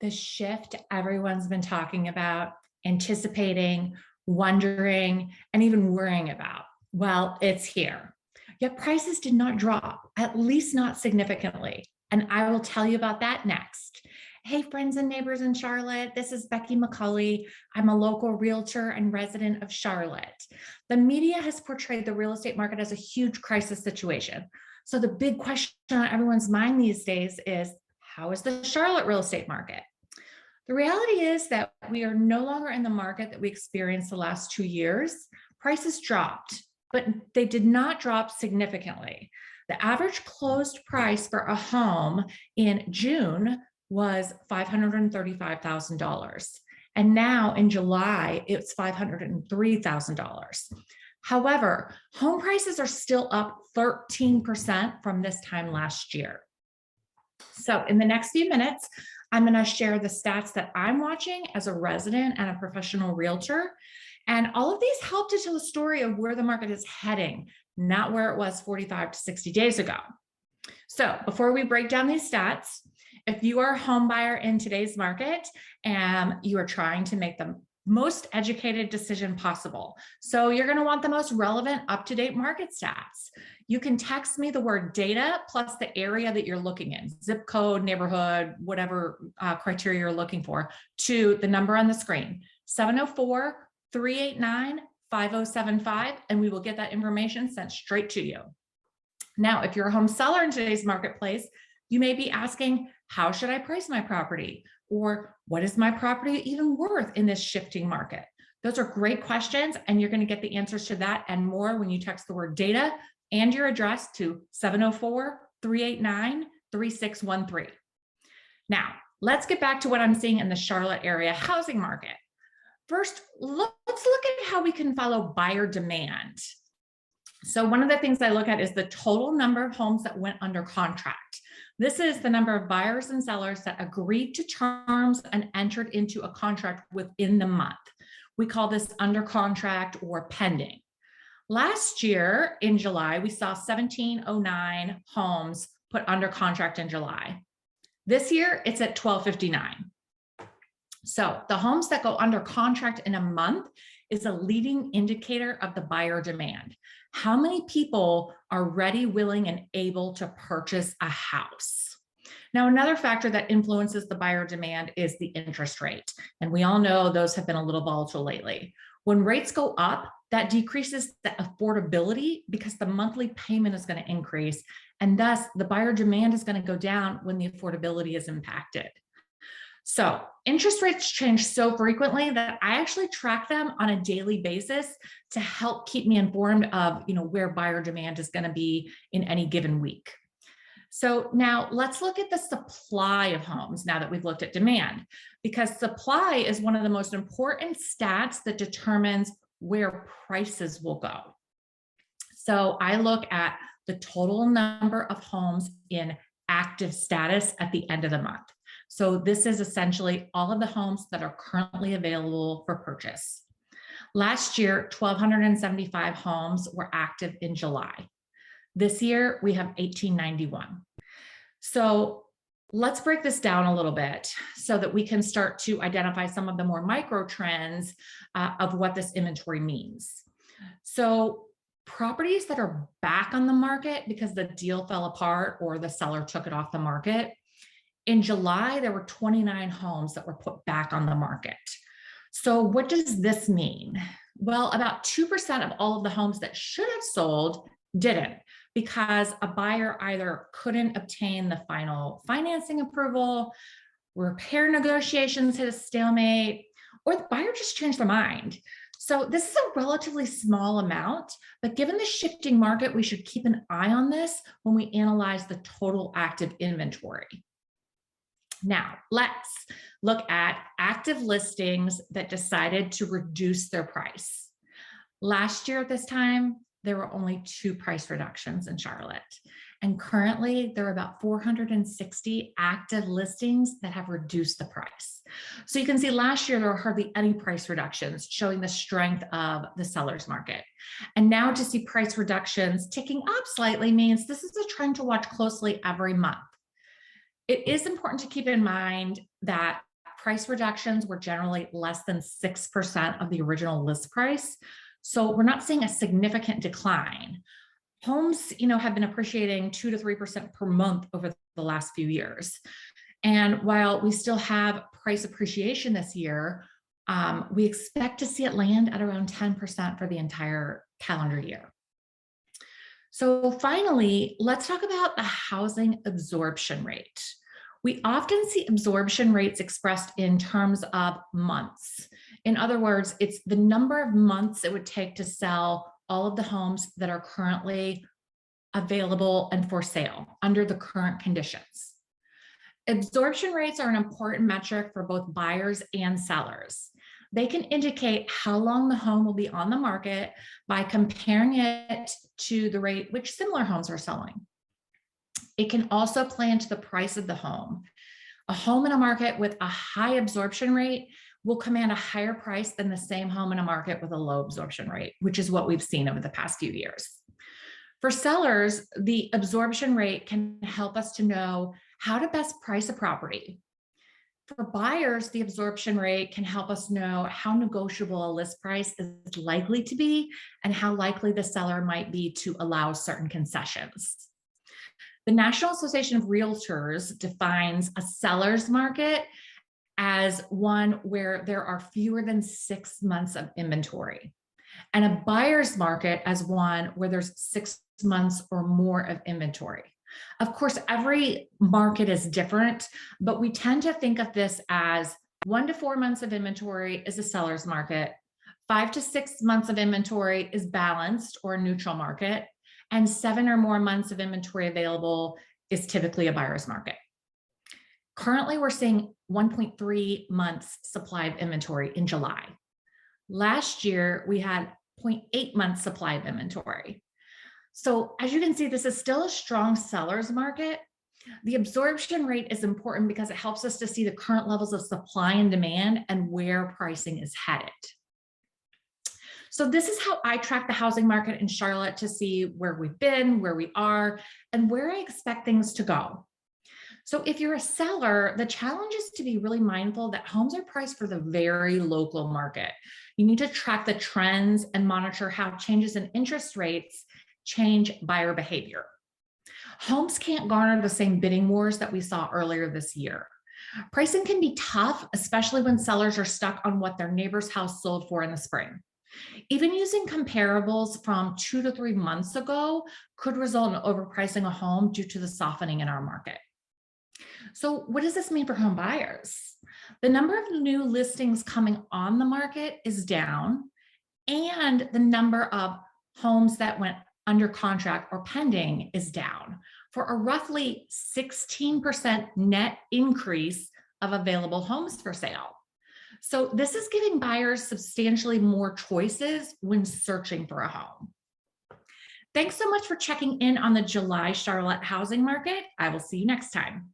The shift everyone's been talking about, anticipating, wondering, and even worrying about. Well, it's here. Yet prices did not drop, at least not significantly. And I will tell you about that next. Hey, friends and neighbors in Charlotte, this is Becky McCulley. I'm a local realtor and resident of Charlotte. The media has portrayed the real estate market as a huge crisis situation. So the big question on everyone's mind these days is, how is the Charlotte real estate market? The reality is that we are no longer in the market that we experienced the last 2 years. Prices dropped, but they did not drop significantly. The average closed price for a home in June was $535,000. And now in July, it's $503,000. However, home prices are still up 13% from this time last year. So in the next few minutes, I'm going to share the stats that I'm watching as a resident and a professional realtor. And all of these help to tell a story of where the market is heading, not where it was 45 to 60 days ago. So before we break down these stats, if you are a home buyer in today's market and you are trying to make the most educated decision possible, so you're going to want the most relevant, up-to-date market stats. You can text me the word data plus the area that you're looking in, zip code, neighborhood, whatever criteria you're looking for, to the number on the screen, 704-389-5075, and we will get that information sent straight to you. Now, if you're a home seller in today's marketplace, you may be asking, how should I price my property? Or what is my property even worth in this shifting market? Those are great questions, and you're going to get the answers to that and more when you text the word data and your address to 704-389-3613. Now, let's get back to what I'm seeing in the Charlotte area housing market. First, let's look at how we can follow buyer demand. So one of the things I look at is the total number of homes that went under contract. This is the number of buyers and sellers that agreed to terms and entered into a contract within the month. We call this under contract or pending. Last year in July, we saw 1,709 homes put under contract in July. This year, it's at 1,259. So the homes that go under contract in a month is a leading indicator of the buyer demand. How many people are ready, willing, and able to purchase a house? Now, another factor that influences the buyer demand is the interest rate. And we all know those have been a little volatile lately. When rates go up, that decreases the affordability because the monthly payment is going to increase. And thus, the buyer demand is going to go down when the affordability is impacted. So interest rates change so frequently that I actually track them on a daily basis to help keep me informed of, where buyer demand is going to be in any given week. So now let's look at the supply of homes now that we've looked at demand, because supply is one of the most important stats that determines where prices will go. So I look at the total number of homes in active status at the end of the month. So this is essentially all of the homes that are currently available for purchase. Last year, 1,275 homes were active in July. This year, we have 1,891. So let's break this down a little bit so that we can start to identify some of the more micro trends of what this inventory means. So properties that are back on the market because the deal fell apart or the seller took it off the market. In July, there were 29 homes that were put back on the market. So what does this mean? Well, about 2% of all of the homes that should have sold didn't, because a buyer either couldn't obtain the final financing approval, repair negotiations hit a stalemate, or the buyer just changed their mind. So this is a relatively small amount, but given the shifting market, we should keep an eye on this when we analyze the total active inventory. Now, let's look at active listings that decided to reduce their price. Last year at this time, there were only 2 price reductions in Charlotte. And currently, there are about 460 active listings that have reduced the price. So you can see last year, there were hardly any price reductions, showing the strength of the seller's market. And now to see price reductions ticking up slightly means this is a trend to watch closely every month. It is important to keep in mind that price reductions were generally less than 6% of the original list price. So we're not seeing a significant decline. Homes, have been appreciating 2 to 3% per month over the last few years. And while we still have price appreciation this year, we expect to see it land at around 10% for the entire calendar year. So finally, let's talk about the housing absorption rate. We often see absorption rates expressed in terms of months. In other words, it's the number of months it would take to sell all of the homes that are currently available and for sale under the current conditions. Absorption rates are an important metric for both buyers and sellers. They can indicate how long the home will be on the market by comparing it to the rate which similar homes are selling. It can also play into the price of the home. A home in a market with a high absorption rate will command a higher price than the same home in a market with a low absorption rate, which is what we've seen over the past few years. For sellers, the absorption rate can help us to know how to best price a property. For buyers, the absorption rate can help us know how negotiable a list price is likely to be and how likely the seller might be to allow certain concessions. The National Association of Realtors defines a seller's market as one where there are fewer than 6 months of inventory, and a buyer's market as one where there's 6 months or more of inventory. Of course, every market is different, but we tend to think of this as 1 to 4 months of inventory is a seller's market, 5 to 6 months of inventory is balanced or a neutral market, and 7 or more months of inventory available is typically a buyer's market. Currently, we're seeing 1.3 months supply of inventory in July. Last year, we had 0.8 months supply of inventory. So as you can see, this is still a strong seller's market. The absorption rate is important because it helps us to see the current levels of supply and demand and where pricing is headed. So this is how I track the housing market in Charlotte to see where we've been, where we are, and where I expect things to go. So if you're a seller, the challenge is to be really mindful that homes are priced for the very local market. You need to track the trends and monitor how changes in interest rates change buyer behavior. Homes can't garner the same bidding wars that we saw earlier this year. Pricing can be tough, especially when sellers are stuck on what their neighbor's house sold for in the spring. Even using comparables from 2 to 3 months ago could result in overpricing a home due to the softening in our market. So what does this mean for home buyers? The number of new listings coming on the market is down, and the number of homes that went under contract or pending is down for a roughly 16% net increase of available homes for sale. So this is giving buyers substantially more choices when searching for a home. Thanks so much for checking in on the July Charlotte housing market. I will see you next time.